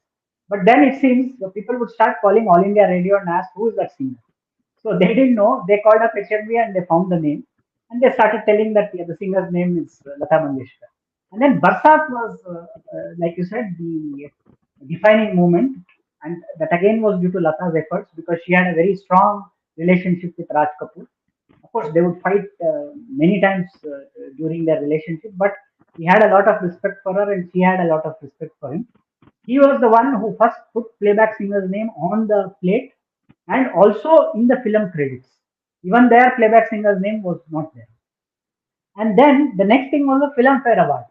But then it seems the people would start calling All India Radio and ask who is that singer. So they didn't know. They called up HMV and they found the name, and they started telling that yeah, the singer's name is Lata Mangeshkar. And then Barsat was, like you said, the defining moment, and that again was due to Lata's efforts because she had a very strong relationship with Raj Kapoor. Of course, they would fight many times during their relationship, but he had a lot of respect for her, and she had a lot of respect for him. He was the one who first put playback singer's name on the plate and also in the film credits. Even there, playback singer's name was not there. And then the next thing was the Filmfare Award.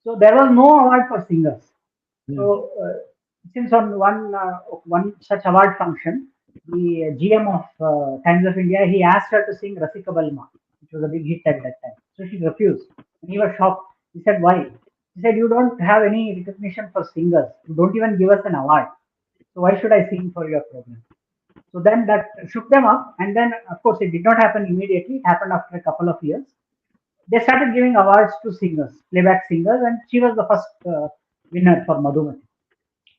So there was no award for singers. Hmm. So since on one such award function, the GM of Times of India, he asked her to sing Rasika Balma, which was a big hit at that time. So she refused. And he was shocked. He said, "Why?" He said, "You don't have any recognition for singers. You don't even give us an award. So why should I sing for your program?" So then that shook them up, and then of course it did not happen immediately. It happened after a couple of years. They started giving awards to singers, playback singers, and she was the first winner for Madhumati.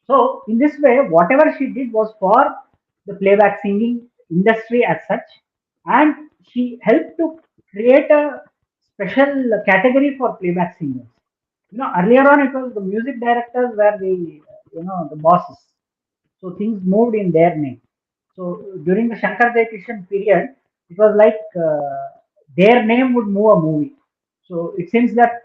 So in this way, whatever she did was for the playback singing industry as such, and she helped to create a special category for playback singers. Earlier on it was the music directors were the bosses, so things moved in their name. So during the Shankar Jayakishan period, it was like their name would move a movie. So it seems that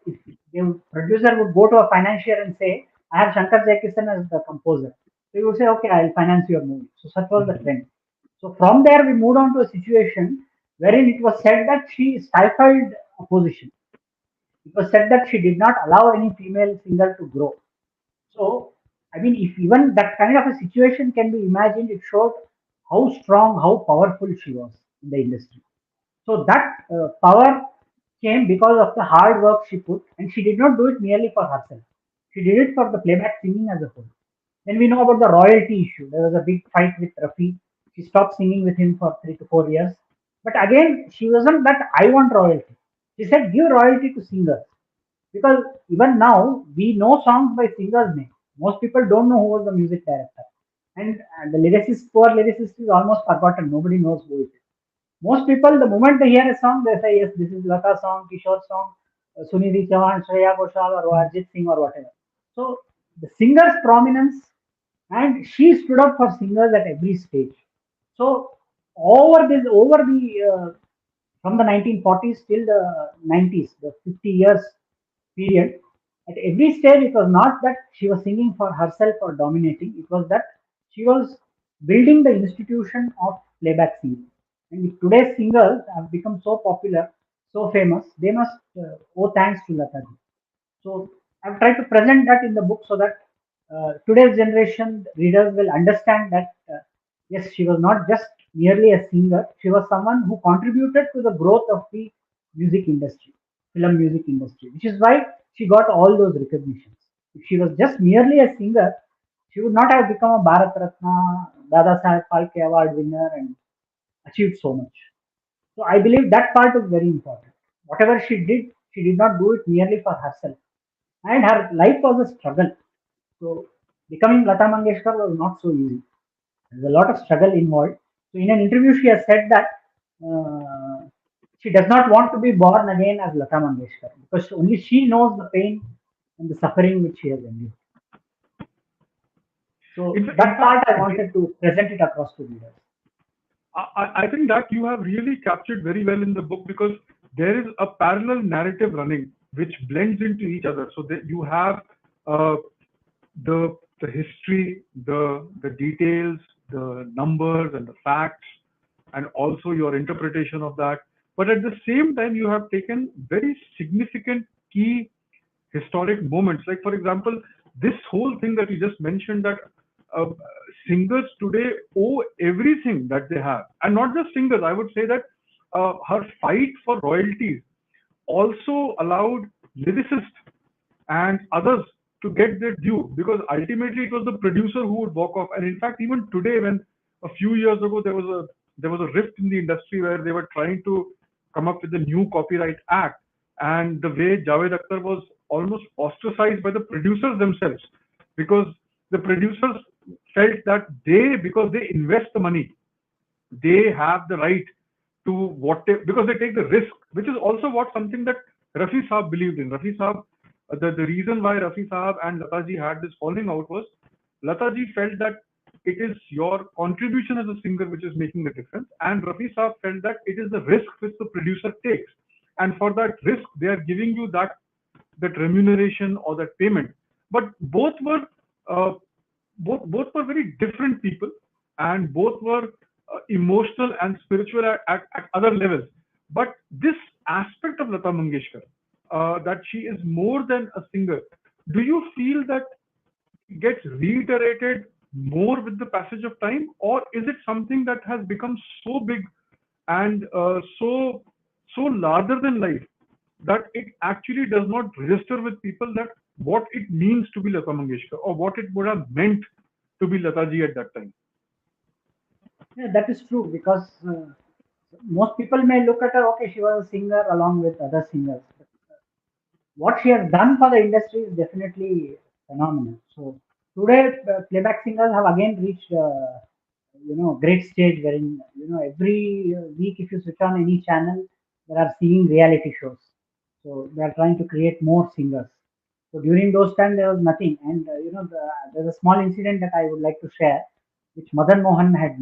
if the producer would go to a financier and say, "I have Shankar Jayakishan as the composer," so he would say, "Okay, I'll finance your movie." So such was the Mhm. trend. So from there, we moved on to a situation wherein it was said that she stifled opposition. It was said that she did not allow any female singer to grow. So, I mean, if even that kind of a situation can be imagined, it showed how strong, how powerful she was in the industry. So that power came because of the hard work she put, and she did not do it merely for herself. She did it for the playback singing as a whole. Then we know about the royalty issue. There was a big fight with Rafi. She stopped singing with him for 3 to 4 years. But again, she wasn't that I want royalty. She said, give royalty to singers. Because even now, we know songs by singers' name. Most people don't know who was the music director. And the lyricist, poor lyricist, is almost forgotten. Nobody knows who it is. Most people, the moment they hear a song, they say, yes, this is Lata song, Kishore song, Sunidhi Chauhan, Shreya Ghoshal, or Arjit Singh, or whatever. So the singer's prominence, and she stood up for singers at every stage. So over the from the 1940s till the 90s, the 50 years period, at every stage it was not that she was singing for herself or dominating. It was that she was building the institution of playback singing. And if today's singers have become so popular, so famous, they must owe thanks to Lataji. So I've tried to present that in the book so that today's generation readers will understand that yes, she was not just merely a singer; she was someone who contributed to the growth of the music industry, film music industry, which is why she got all those recognitions. If she was just merely a singer, she would not have become a Bharat Ratna, Dada Saheb Phalke Award winner, and achieved so much. So I believe that part is very important. Whatever she did not do it merely for herself. And her life was a struggle. So becoming Lata Mangeshkar was not so easy. There's a lot of struggle involved. So in an interview, she has said that she does not want to be born again as Lata Mangeshkar because only she knows the pain and the suffering which she has endured. So In that fact, part I wanted to present it across to readers. I think that you have really captured very well in the book because there is a parallel narrative running which blends into each other. So that you have uh, the history, the details, the numbers and the facts, and also your interpretation of that. But at the same time, you have taken very significant key historic moments. Like, for example, this whole thing that you just mentioned that uh, singers today owe everything that they have. And not just singers, I would say that her fight for royalties also allowed lyricists and others to get their due because ultimately it was the producer who would walk off. And in fact, even today, when a few years ago there was a rift in the industry where they were trying to come up with a new copyright act, and the way Javed Akhtar was almost ostracized by the producers themselves because the producers felt that because they invest the money, they have the right to because they take the risk, which is also what something that Rafi Saab believed in. Rafi Saab, the reason why Rafi Saab and Lataji had this falling out was Lataji felt that it is your contribution as a singer which is making the difference, and Rafi Saab felt that it is the risk which the producer takes, and for that risk they are giving you that remuneration or that payment. But uh, both were very different people, and both were emotional and spiritual at other levels. But this aspect of Lata Mangeshkar, that she is more than a singer, do you feel that it gets reiterated more with the passage of time, or is it something that has become so big and so larger than life that it actually does not register with people that what it means to be Lata Mangeshkar or what it would have meant to be Lataji at that time? Yeah, that is true because most people may look at her, okay, she was a singer along with other singers. But what she has done for the industry is definitely phenomenal. So today, playback singers have again reached, great stage wherein, every week if you switch on any channel, there are singing reality shows. So they are trying to create more singers. So during those times, there was nothing. And, there's a small incident that I would like to share, which Madan Mohan had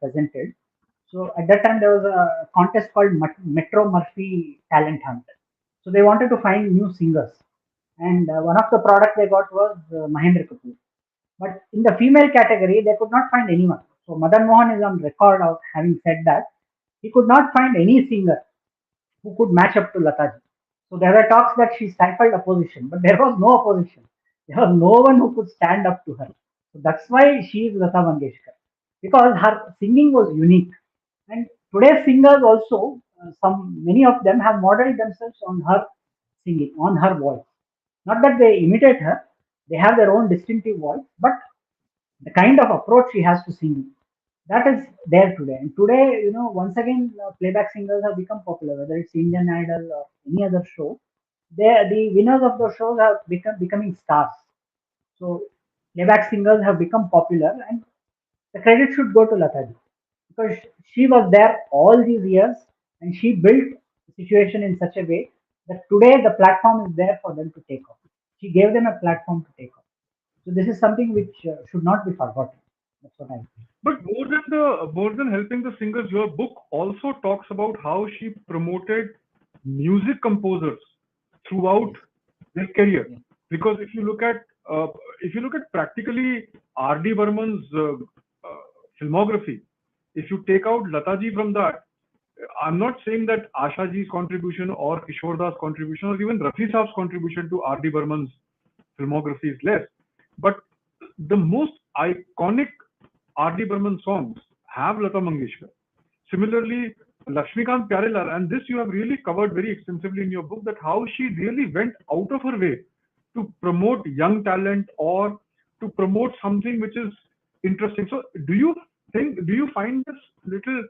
presented. So at that time, there was a contest called Metro Murphy Talent Hunt. So they wanted to find new singers, and one of the product they got was Mahendra Kapoor. But in the female category, they could not find anyone. So Madan Mohan is on record of having said that he could not find any singer who could match up to Lataji. So there were talks that she stifled opposition, but there was no opposition. There was no one who could stand up to her. So that's why she is Lata Mangeshkar, because her singing was unique. And today's singers also, many of them have modeled themselves on her singing, on her voice. Not that they imitate her, they have their own distinctive voice, but the kind of approach she has to singing, that is there today. And today, once again, playback singers have become popular, whether it's Indian Idol or any other show. The winners of those shows have becoming stars. So playback singers have become popular, and the credit should go to Lataji because she was there all these years and she built the situation in such a way that today the platform is there for them to take off. She gave them a platform to take off. So this is something which should not be forgotten. That's what I think. But more than helping the singers, your book also talks about how she promoted music composers throughout Yes. their career. Yes. Because uh, if you look at practically R.D. Burman's filmography, if you take out Lataji from that, I'm not saying that Ashaji's contribution or Kishore Das' contribution or even Rafi Saab's contribution to R.D. Burman's filmography is less. But the most iconic R.D. Burman songs have Lata Mangeshkar. Similarly, Lakshmikant Pyarelal, and this you have really covered very extensively in your book, that how she really went out of her way to promote young talent or to promote something which is interesting. So, do you find this little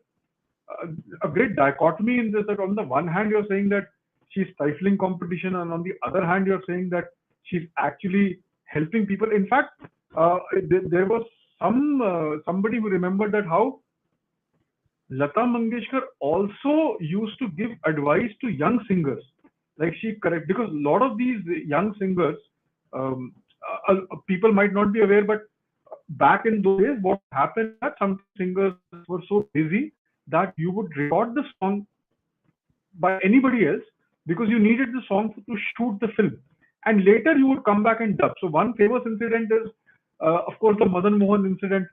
a great dichotomy in this, that on the one hand you're saying that she's stifling competition, and on the other hand you're saying that she's actually helping people. In fact, there was somebody who remembered that how Lata Mangeshkar also used to give advice to young singers. Like she correct, because a lot of these young singers, um, people might not be aware, but back in those days, what happened is that some singers were so busy that you would record the song by anybody else because you needed the song to shoot the film, and later you would come back and dub. So one famous incident is, of course, the Madan Mohan incident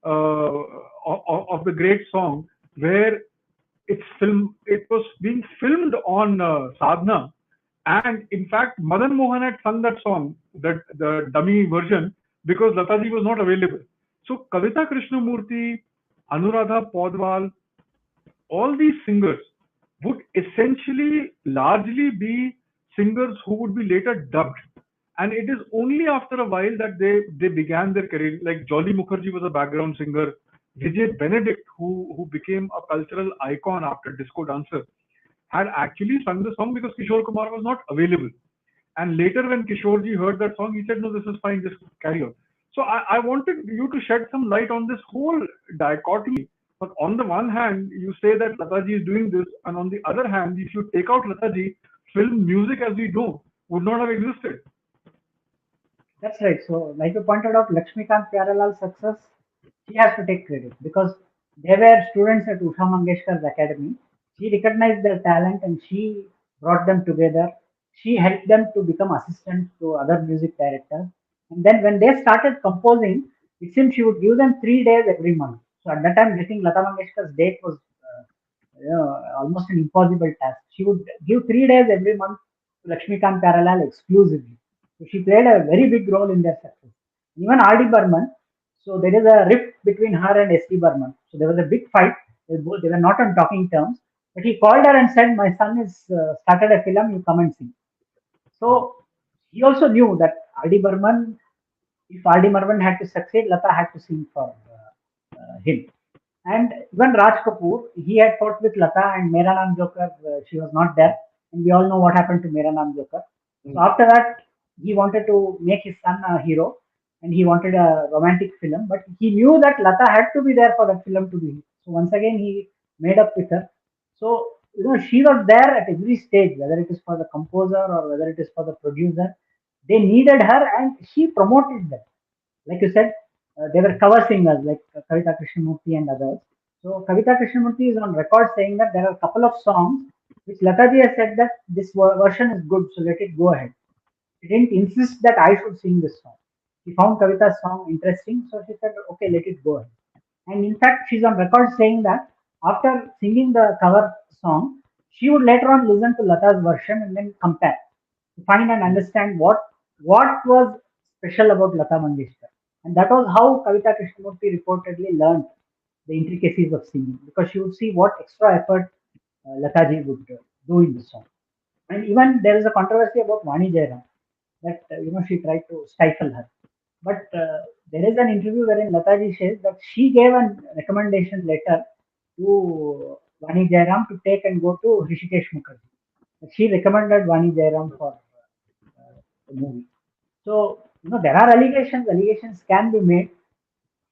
of the great song, where it was being filmed on Sadhana, and in fact, Madan Mohan had sung that song, that the dummy version, because Lataji was not available. So Kavita Krishnamurthy, Anuradha Podwal, all these singers would essentially largely be singers who would be later dubbed. And it is only after a while that they began their career. Like Jolly Mukherjee was a background singer. Vijay Benedict, who became a cultural icon after Disco Dancer, had actually sung the song because Kishore Kumar was not available. And later, when Kishorji heard that song, he said, "No, this is fine, just carry on." So I wanted you to shed some light on this whole dichotomy. But on the one hand, you say that Lataji is doing this, and on the other hand, if you take out Lataji, film music as we know would not have existed. That's right. So, like you pointed out, Lakshmikant Pyaralal's success, she has to take credit because they were students at Usha Mangeshkar's academy. She recognized their talent and she brought them together. She helped them to become assistants to other music directors. And then when they started composing, it seems she would give them 3 days every month. So at that time, getting Lata Mangeshkar's date was almost an impossible task. She would give 3 days every month to Lakshmikant Pyarelal exclusively. So she played a very big role in their success. Even R.D. Burman, so there is a rift between her and S.D. Burman. So there was a big fight. They were not on talking terms. But he called her and said, "My son is started a film. You come and sing." So he also knew that R.D. Burman, if R.D. Burman had to succeed, Lata had to sing for him. And even Raj Kapoor, he had fought with Lata and Mera Naam Joker, she was not there. And we all know what happened to Mera Naam Joker. So after that, he wanted to make his son a hero and he wanted a romantic film. But he knew that Lata had to be there for that film to be hit. So once again, he made up with her. So, she was there at every stage, whether it is for the composer or whether it is for the producer. They needed her and she promoted them. Like you said, they were cover singers like Kavita Krishnamurthy and others. So Kavita Krishnamurthy is on record saying that there are a couple of songs which Lataji has said that this version is good, so let it go ahead. She didn't insist that I should sing this song. She found Kavita's song interesting, so she said, okay, let it go ahead. And in fact, she's on record saying that after singing the cover song, she would later on listen to Lata's version and then compare to find and understand what was special about Lata Mangeshkar. And that was how Kavita Krishnamurthy reportedly learned the intricacies of singing because she would see what extra effort Lataji would do in the song. And even there is a controversy about Vani Jairam that she tried to stifle her. But there is an interview wherein Lataji says that she gave a recommendation letter to Vani Jairam to take and go to Hrishikesh Mukherjee. She recommended Vani Jairam for the movie. So, there are allegations. Allegations can be made.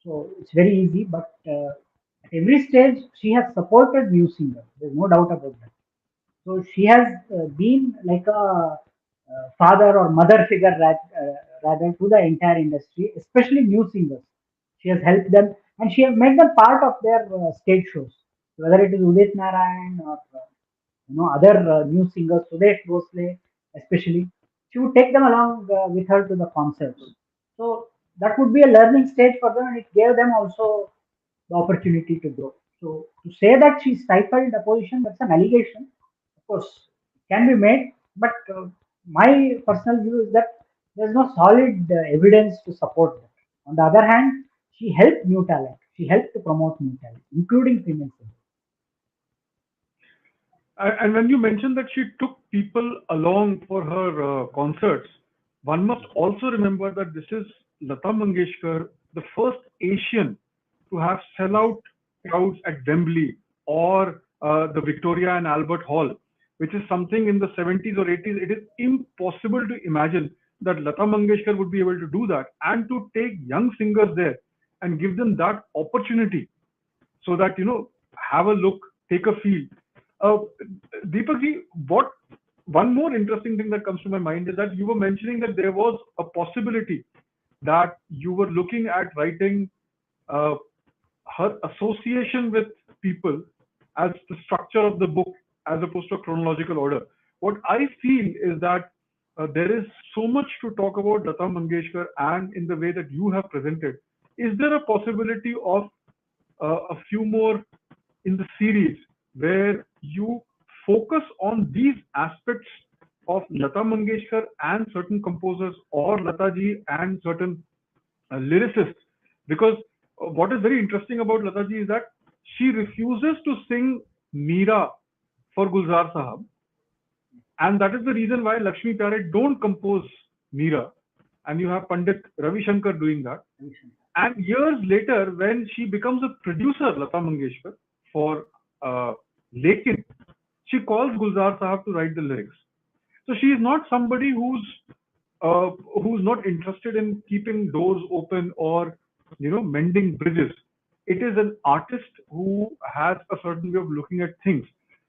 So, it's very easy. But at every stage, she has supported new singers. There's no doubt about that. So, she has been like a father or mother figure rather to the entire industry, especially new singers. She has helped them and she has made them part of their stage shows, whether it is Udit Narayan or other new singers, Sudesh Bhosle especially. She would take them along with her to the concerts. So that would be a learning stage for them, and it gave them also the opportunity to grow. So to say that she stifled the position, that's an allegation. Of course, it can be made, but my personal view is that there's no solid evidence to support that. On the other hand, she helped new talent. She helped to promote new talent, including female singers. And when you mentioned that she took people along for her concerts, one must also remember that this is Lata Mangeshkar, the first Asian to have sellout crowds at Wembley or the Victoria and Albert Hall, which is something in the 70s or 80s. It is impossible to imagine that Lata Mangeshkar would be able to do that and to take young singers there and give them that opportunity so that, have a look, take a feel. Uh, Deepak ji, what one more interesting thing that comes to my mind is that you were mentioning that there was a possibility that you were looking at writing uh, her association with people as the structure of the book as opposed to a chronological order. What I feel is that there is so much to talk about Lata Mangeshkar and in the way that you have presented. Is there a possibility of a few more in the series where you focus on these aspects of Lata Mangeshkar and certain composers or Lataji and certain lyricist? Because what is very interesting about Lataji is that she refuses to sing Meera for Gulzar Sahab, and that is the reason why Lakshmi Pyare don't compose Meera, and you have Pandit Ravi Shankar doing that. And years later, when she becomes a producer, Lata Mangeshkar, for Lekin, she calls Gulzar Sahab to write the lyrics. So she is not somebody who's not interested in keeping doors open or mending bridges. It is an artist who has a certain way of looking at things.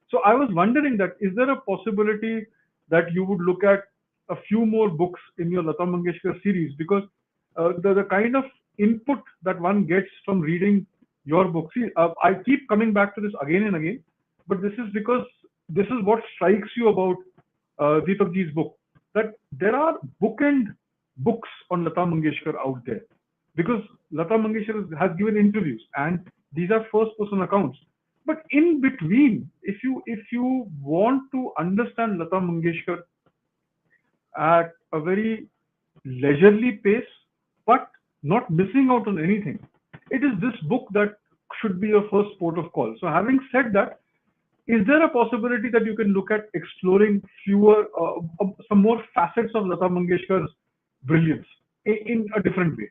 So I was wondering that is there a possibility that you would look at a few more books in your Lata Mangeshkar series, because the kind of input that one gets from reading your book. See, I keep coming back to this again and again, but this is because this is what strikes you about Deepak ji's book, that there are bookend books on Lata Mangeshkar out there, because Lata Mangeshkar has given interviews and these are first person accounts. But in between, if you want to understand Lata Mangeshkar at a very leisurely pace, but not missing out on anything, it is this book that should be your first port of call. So having said that, is there a possibility that you can look at exploring some more facets of Lata Mangeshkar's brilliance in a different way?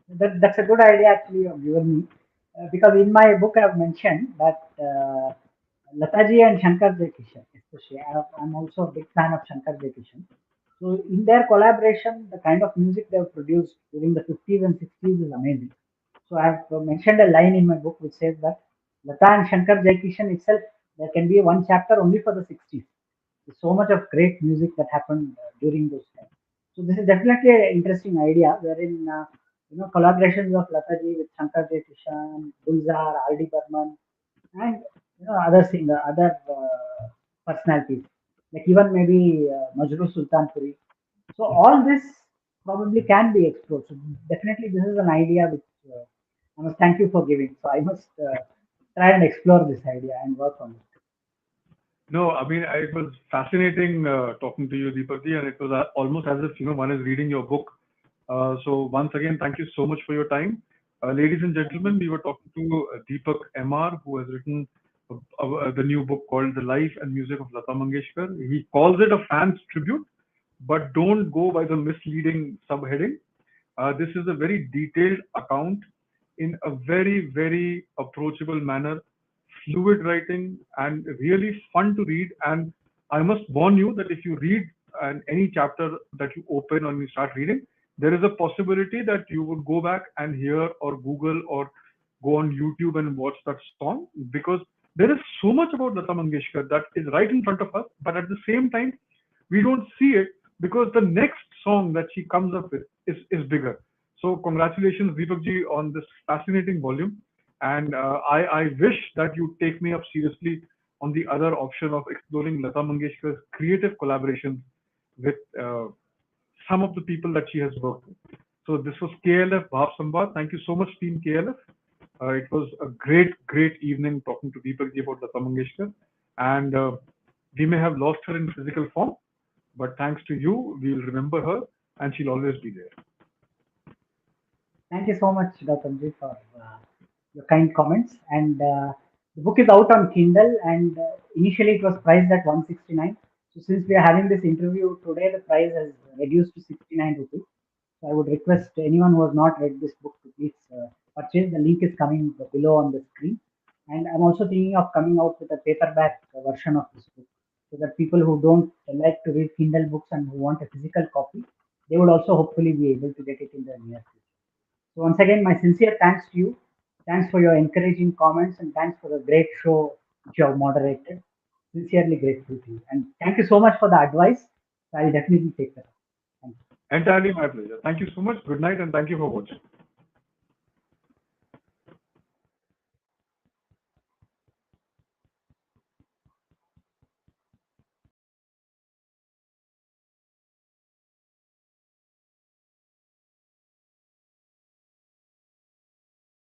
That's a good idea actually you've given me. Because in my book I've mentioned that Lataji and Shankar Jaikishan, especially, I'm also a big fan of Shankar Jaikishan. So in their collaboration, the kind of music they've produced during the 50s and 60s is amazing. So I've mentioned a line in my book which says that Lata and Shankar Jaikishan itself, there can be one chapter only for the 60s. There's so much of great music that happened during those times. So this is definitely an interesting idea wherein collaborations of Lataji with Shankar Jaikishan, Gulzar, R.D. Burman, and other singer, other personalities, like even maybe Majru Sultanpuri. So all this probably can be explored. So definitely, this is an idea which I must thank you for giving. So I must try and explore this idea and work on it. No, I mean, it was fascinating talking to you, Deepak ji, and it was almost as if one is reading your book. So once again, thank you so much for your time. Ladies and gentlemen, we were talking to Deepak MR, who has written the new book called The Life and Music of Lata Mangeshkar. He calls it a fan's tribute, but don't go by the misleading subheading. This is a very detailed account in a very, very approachable manner, fluid writing, and really fun to read. And I must warn you that if you read any chapter that you open and you start reading, there is a possibility that you would go back and hear or Google or go on YouTube and watch that song, because there is so much about Lata Mangeshkar that is right in front of us, but at the same time, we don't see it because the next song that she comes up with is bigger. So congratulations, Deepak ji, on this fascinating volume. And I wish that you take me up seriously on the other option of exploring Lata Mangeshkar's creative collaborations with some of the people that she has worked with. So this was KLF Bhava Samvad. Thank you so much, team KLF. It was a great, great evening talking to Deepak ji about Lata Mangeshkar. And we may have lost her in physical form, but thanks to you, we'll remember her and she'll always be there. Thank you so much, Gautamji, for your kind comments. And the book is out on Kindle, and initially it was priced at 169. So since we are having this interview today, the price has reduced to 69 rupees. So I would request anyone who has not read this book to please purchase. The link is coming below on the screen. And I'm also thinking of coming out with a paperback version of this book, so that people who don't like to read Kindle books and who want a physical copy, they would also hopefully be able to get it in the near future. So once again, my sincere thanks to you. Thanks for your encouraging comments and thanks for the great show which you have moderated. Sincerely grateful to you. And thank you so much for the advice. I'll definitely take that up. Thank you. Entirely my pleasure. Thank you so much. Good night and thank you for watching.